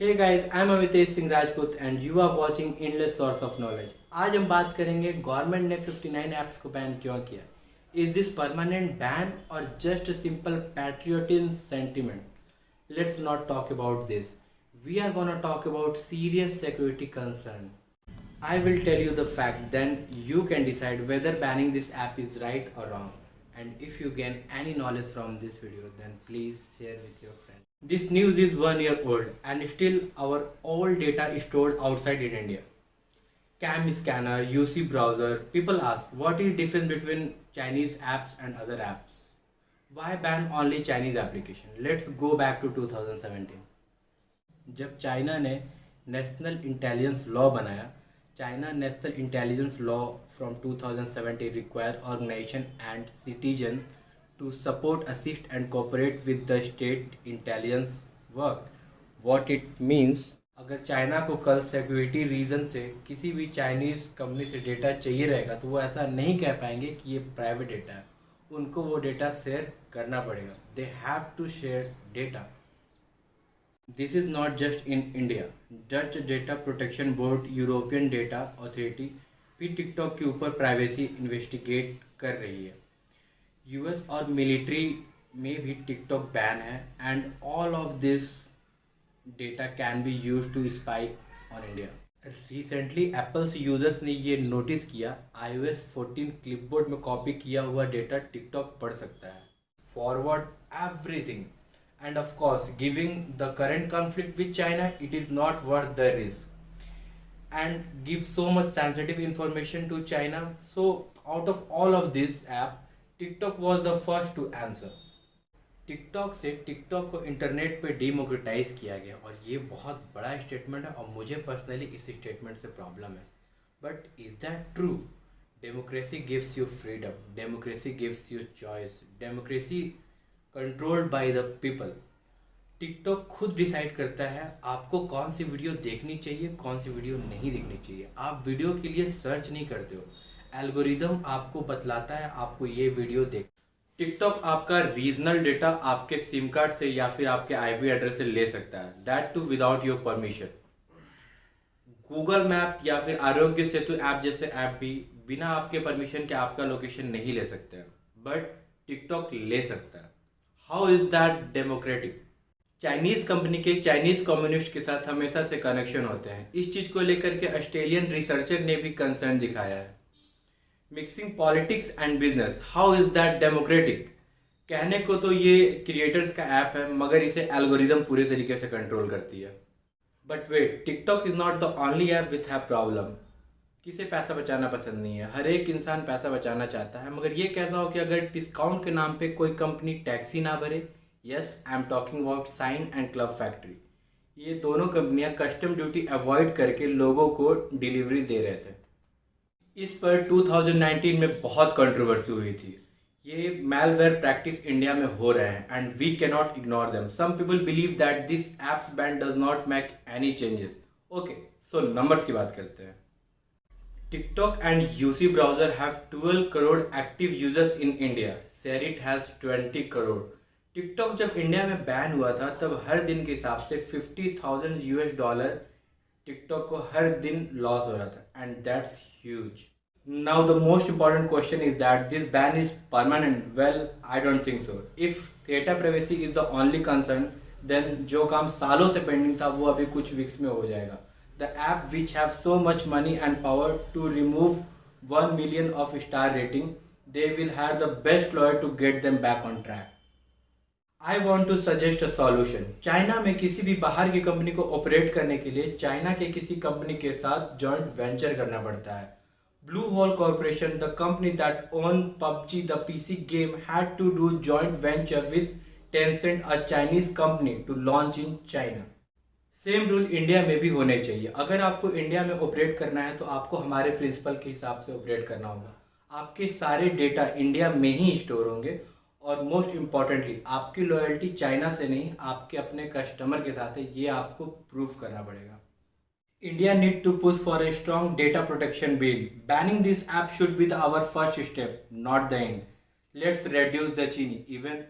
Hey guys, I am Amitesh Singh Rajput and you are watching endless source of knowledge. आज हम बात करेंगे गवर्नमेंट ने 59 ऐप्स को बैन क्यों किया। इज दिस परमानेंट बैन और just simple patriotism sentiment? Let's not talk about this. We are gonna talk about serious security concern. I will tell you the fact, then you can decide whether banning this app is right or wrong. And if you gain any knowledge from this video, then please share with your friends. This news is 1 year old and still our all data is stored outside in India. Cam scanner, UC browser. People ask, what is difference between Chinese apps and other apps? Why ban only Chinese application? Let's go back to 2017. जब China ने national intelligence law बनाया, China National Intelligence Law from 2017 require organization and citizen to support, assist and cooperate with the state intelligence work. What it means, अगर China को कल security reason से किसी भी Chinese company से data चाहिए रहेगा तो वो ऐसा नहीं कह पाएंगे कि ये प्राइवेट डेटा है, उनको वो डेटा शेयर करना पड़ेगा. They have to share data. This is not just in India. Dutch data protection board, European data authority भी टिकटॉक के ऊपर प्राइवेसी इन्वेस्टिगेट कर रही है. यूएस और मिलिट्री में भी टिकटॉक बैन है and all of this data can be use to spy on India. Recently Apple's users ने ये नोटिस किया, iOS 14 क्लिपबोर्ड में कॉपी किया हुआ डेटा टिकटॉक पढ़ सकता है. Forward everything. And of course, giving the current conflict with China, it is not worth the risk and give so much sensitive information to China. So out of all of this app, TikTok was the first to answer. TikTok से TikTok को internet पे डिमोक्रेटाइज किया गया और ये बहुत बड़ा statement है और मुझे पर्सनली इस स्टेटमेंट से प्रॉब्लम है. But is that true? Democracy gives you freedom, democracy gives you choice, democracy controlled by the people. TikTok खुद डिसाइड करता है आपको कौन सी वीडियो देखनी चाहिए, कौन सी वीडियो नहीं देखनी चाहिए. आप वीडियो के लिए सर्च नहीं करते हो, एल्गोरिदम आपको बतलाता है आपको ये वीडियो देख. टिकटॉक आपका रीजनल डेटा आपके सिम कार्ड से या फिर आपके आईपी एड्रेस से ले सकता है, that too without your permission. Google map या फिर आरोग्य सेतु ऐप जैसे ऐप भी बिना आपके परमिशन के आपका लोकेशन नहीं ले सकते हैं, बट टिकटॉक ले सकता है. How is that democratic? Chinese company के चाइनीज कम्युनिस्ट के साथ हमेशा से कनेक्शन होते हैं. इस चीज को लेकर के ऑस्ट्रेलियन रिसर्चर ने भी कंसर्न दिखाया है. Mixing politics and business, how is that democratic? कहने को तो ये क्रिएटर्स का ऐप है मगर इसे एल्गोरिदम पूरे तरीके से कंट्रोल करती है. But wait, TikTok is not the only app with have problem. किसे पैसा बचाना पसंद नहीं है? हर एक इंसान पैसा बचाना चाहता है, मगर ये कैसा हो कि अगर डिस्काउंट के नाम पे कोई कंपनी टैक्सी ना भरे. Yes, I am talking about Shein and Club Factory. ये दोनों कंपनियां कस्टम ड्यूटी अवॉइड करके लोगों को डिलीवरी दे रहे थे. इस पर 2019 में बहुत कंट्रोवर्सी हुई थी. ये मैलवेयर प्रैक्टिस इंडिया में हो रहे हैं and we cannot ignore them. Some people believe that this apps ban does not make any changes. Okay, so numbers की बात करते हैं. TikTok and UC browser have 12 crore active users in India. Shareit has 20 crore. TikTok जब India में ban हुआ था तब हर दिन के हिसाब से $50,000 TikTok को हर दिन लॉस हो रहा था, and that's huge. Now the most important question is that this ban is permanent. Well, I don't think so. If data privacy is the only concern, then जो काम सालों से पेंडिंग था वो अभी कुछ वीक्स में हो जाएगा. The app which have so much money and power to remove 1 million of star rating, they will have the best lawyer to get them back on track. I want to suggest a solution. China में किसी भी बाहर की company को operate करने के लिए China के किसी कंपनी के साथ जॉइंट वेंचर करना पड़ता है. Blue Hole Corporation, the company that owned PUBG, the PC game, had to do joint venture with Tencent, a Chinese company, to launch in China. Same rule India में भी होने चाहिए. अगर आपको इंडिया में ऑपरेट करना है तो आपको हमारे प्रिंसिपल के हिसाब से ऑपरेट करना होगा. आपके सारे डेटा इंडिया में ही स्टोर होंगे और मोस्ट इम्पॉर्टेंटली आपकी लॉयल्टी चाइना से नहीं, आपके अपने कस्टमर के साथ है. ये आपको प्रूफ करना पड़ेगा. India need to push for a strong data protection bill. Banning this app should be our first step, not the end. Let's reduce the चीनी. इवन